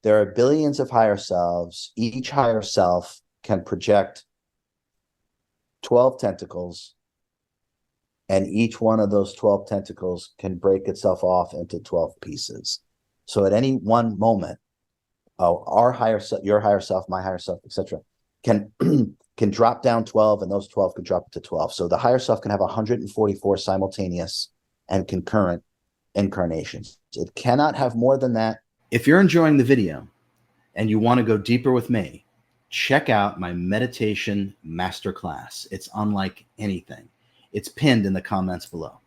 there are billions of higher selves. Each higher self can project 12 tentacles, and each one of those 12 tentacles can break itself off into 12 pieces. So at any one moment, our higher self, your higher self, my higher self, etc., can can drop down 12, and those 12 can drop to 12. So the higher self can have 144 simultaneous and concurrent incarnations. It cannot have more than that. If you're enjoying the video and you want to go deeper with me, check out my meditation masterclass. It's unlike anything. It's pinned in the comments below.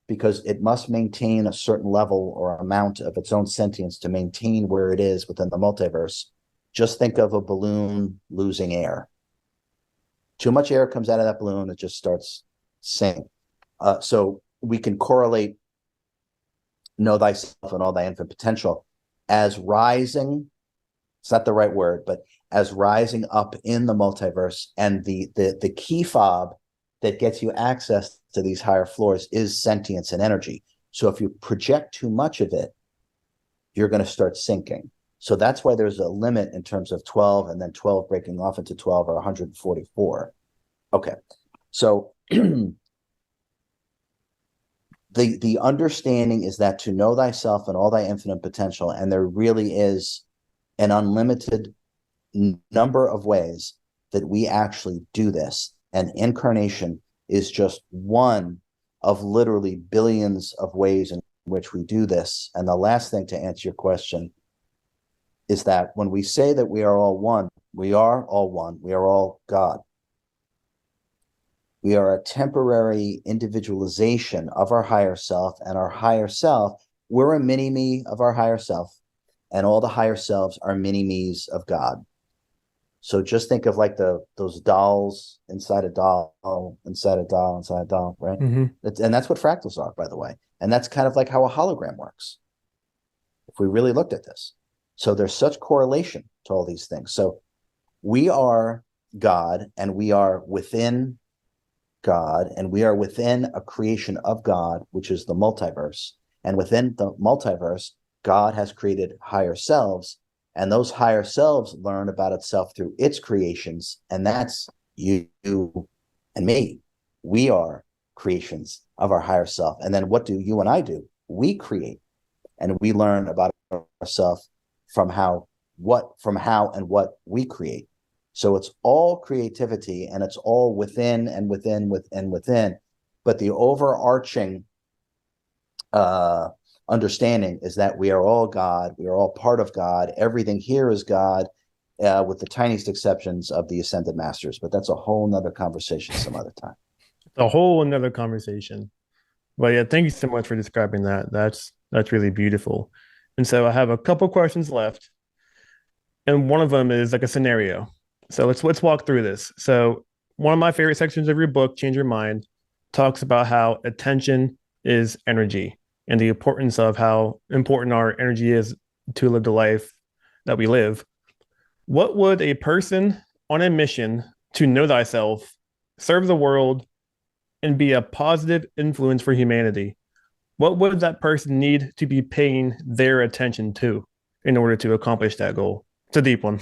Because it must maintain a certain level or amount of its own sentience to maintain where it is within the multiverse. Just think of a balloon losing air. Too much air comes out of that balloon, it just starts sinking. So we can correlate know thyself and all thy infinite potential as rising. It's not the right word, but as rising up in the multiverse. And the key fob that gets you access to these higher floors is sentience and energy. So if you project too much of it, you're going to start sinking. So that's why there's a limit in terms of 12, and then 12 breaking off into 12 or 144. Okay. So the understanding is that to know thyself and all thy infinite potential, and there really is an unlimited number of ways that we actually do this. And incarnation is just one of literally billions of ways in which we do this. And the last thing to answer your question is that when we say that we are all one, we are all one. We are all God. We are a temporary individualization of our higher self, and our higher self, we're a mini-me of our higher self, and all the higher selves are mini-me's of God. So just think of like those dolls inside a doll, inside a doll, inside a doll, right? Mm-hmm. And that's what fractals are, by the way. And that's kind of like how a hologram works, if we really looked at this. So there's such correlation to all these things. So we are God, and we are within God, and we are within a creation of God, which is the multiverse. And within the multiverse, God has created higher selves, and those higher selves learn about itself through its creations. And that's you and me. We are creations of our higher self. And then what do you and I do? We create, and we learn about ourselves from how and what we create. So it's all creativity, and it's all within and within. But the overarching understanding is that we are all God. We are all part of God. Everything here is God, with the tiniest exceptions of the ascended masters. But that's a whole nother conversation some other time. A whole another conversation. But yeah, thank you so much for describing that. That's really beautiful. And so I have a couple questions left, and one of them is like a scenario. So let's walk through this. So one of my favorite sections of your book, Change Your Mind, talks about how attention is energy, and the importance of how important our energy is to live the life that we live. What would a person on a mission to know thyself, serve the world, and be a positive influence for humanity, what would that person need to be paying their attention to in order to accomplish that goal? It's a deep one.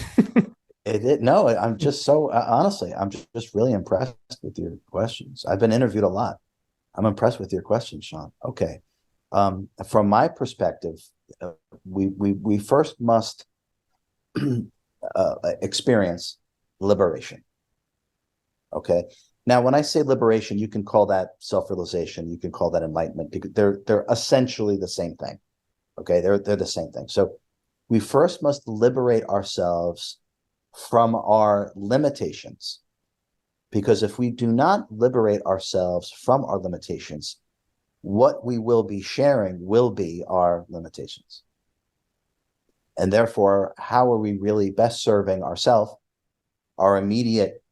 No, I'm just so honestly, I'm just really impressed with your questions. I've been interviewed a lot. I'm impressed with your questions, Sean. Okay. From my perspective, we first must experience liberation. Okay. Now, when I say liberation, you can call that self-realization. You can call that enlightenment, because they're essentially the same thing. Okay. They're the same thing. So we first must liberate ourselves from our limitations, because if we do not liberate ourselves from our limitations, what we will be sharing will be our limitations. And therefore, how are we really best serving ourselves, our immediate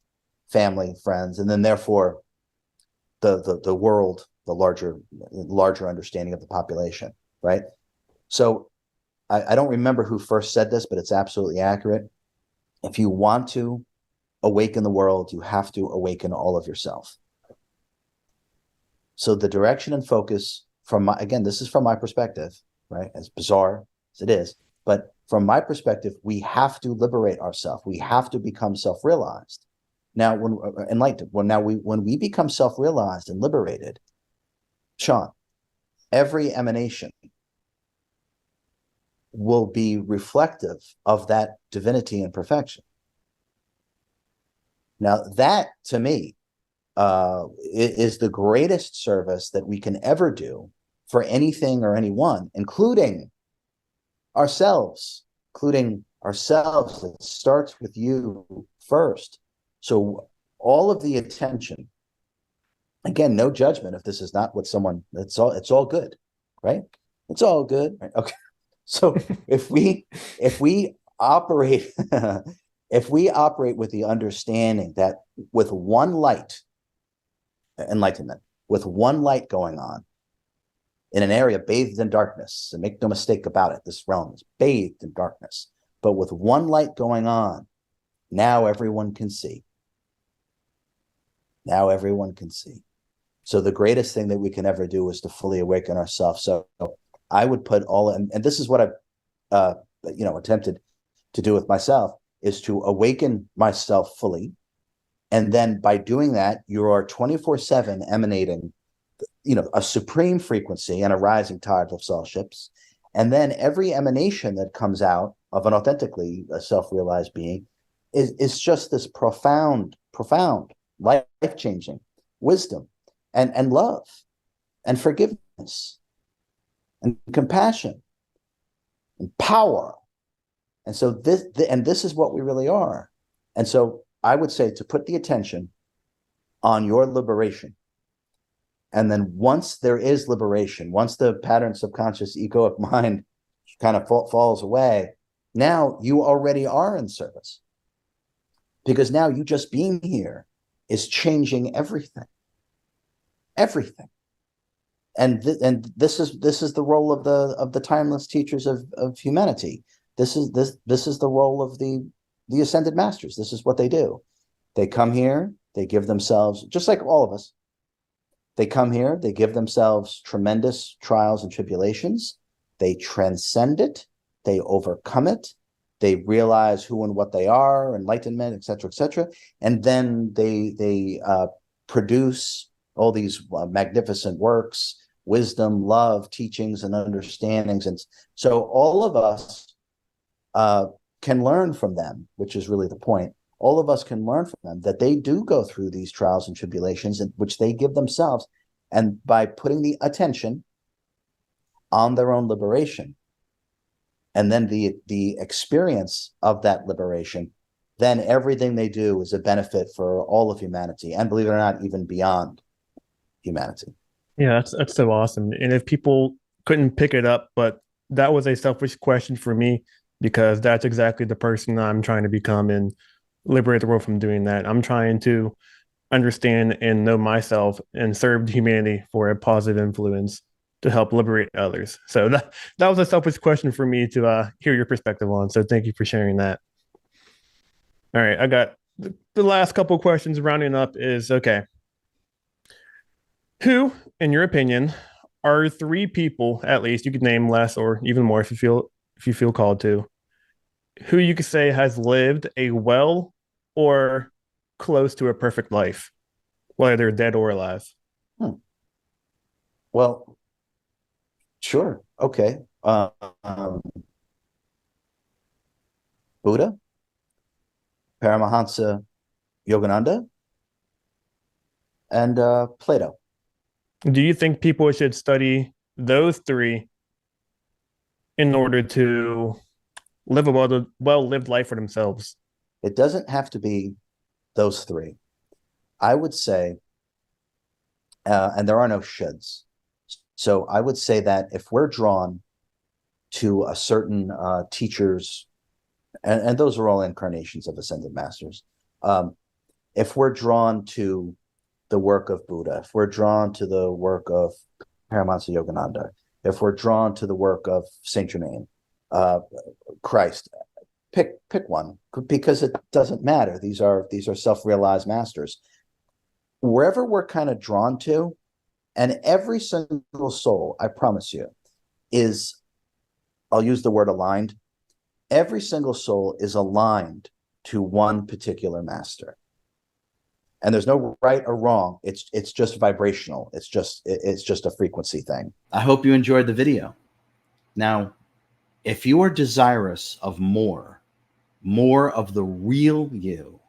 family, friends, and then therefore the world, the larger understanding of the population, right? So I don't remember who first said this, but it's absolutely accurate. If you want to awaken the world, you have to awaken all of yourself. So the direction and focus again, this is from my perspective, right? As bizarre as it is, but from my perspective, we have to liberate ourselves. We have to become self-realized. Now, when enlightened, when we become self-realized and liberated, Sean, every emanation will be reflective of that divinity and perfection. Now, that to me is the greatest service that we can ever do for anything or anyone, including ourselves. It starts with you first. So all of the attention, again, no judgment if this is not what someone, it's all good, right? It's all good. Right? Okay. So if we operate if we operate with the understanding that with one light, enlightenment, with one light going on in an area bathed in darkness, and make no mistake about it, this realm is bathed in darkness, but with one light going on, now everyone can see. Now everyone can see. So the greatest thing that we can ever do is to fully awaken ourselves. So I would put all, and this is what I've attempted to do with myself, is to awaken myself fully. And then by doing that, you are 24/7 emanating, a supreme frequency and a rising tide of all ships. And then every emanation that comes out of an authentically self-realized being is just this profound, life-changing wisdom and love and forgiveness and compassion and power. And so this is what we really are. And so I would say to put the attention on your liberation. And then once there is liberation, once the pattern subconscious egoic mind kind of falls away, now you already are in service. Because now you just being here is changing everything. Everything. And this is the role of the timeless teachers of humanity. This is the role of the ascended masters. This is what they do. They come here, they give themselves, just like all of us, they come here, they give themselves tremendous trials and tribulations. They transcend it, they overcome it, they realize who and what they are, enlightenment, etc., etc. And then they produce all these magnificent works, wisdom, love, teachings, and understandings. And so all of us can learn from them, which is really the point. All of us can learn from them that they do go through these trials and tribulations, which they give themselves. And by putting the attention on their own liberation, and then the experience of that liberation, then everything they do is a benefit for all of humanity, and believe it or not, even beyond humanity. Yeah, that's so awesome. And if people couldn't pick it up, but that was a selfish question for me because that's exactly the person I'm trying to become and liberate the world from doing that. I'm trying to understand and know myself and serve humanity for a positive influence to help liberate others. So that was a selfish question for me to hear your perspective on. So thank you for sharing that. All right, I got the last couple questions rounding up is okay. Who, in your opinion, are three people, at least you could name less or even more if you feel called to, who you could say has lived a well or close to a perfect life, whether they're dead or alive? Well, sure. Okay. Buddha, Paramahansa Yogananda, and Plato. Do you think people should study those three in order to live a well-lived life for themselves? It doesn't have to be those three. I would say, and there are no shoulds. So I would say that if we're drawn to a certain teachers, and those are all incarnations of ascended masters, if we're drawn to the work of Buddha, if we're drawn to the work of Paramahansa Yogananda, if we're drawn to the work of Saint Germain, Christ, pick one, because it doesn't matter. These are self-realized masters. Wherever we're kind of drawn to, and every single soul, I promise you, is, I'll use the word aligned, Every single soul is aligned to one particular master. And there's no right or wrong. It's just vibrational. It's just a frequency thing. I hope you enjoyed the video. Now, if you are desirous of more of the real you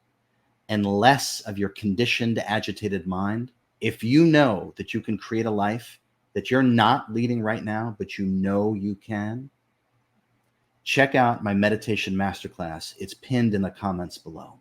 and less of your conditioned, agitated mind, if you know that you can create a life that you're not leading right now, but you know you can, check out my meditation masterclass. It's pinned in the comments below.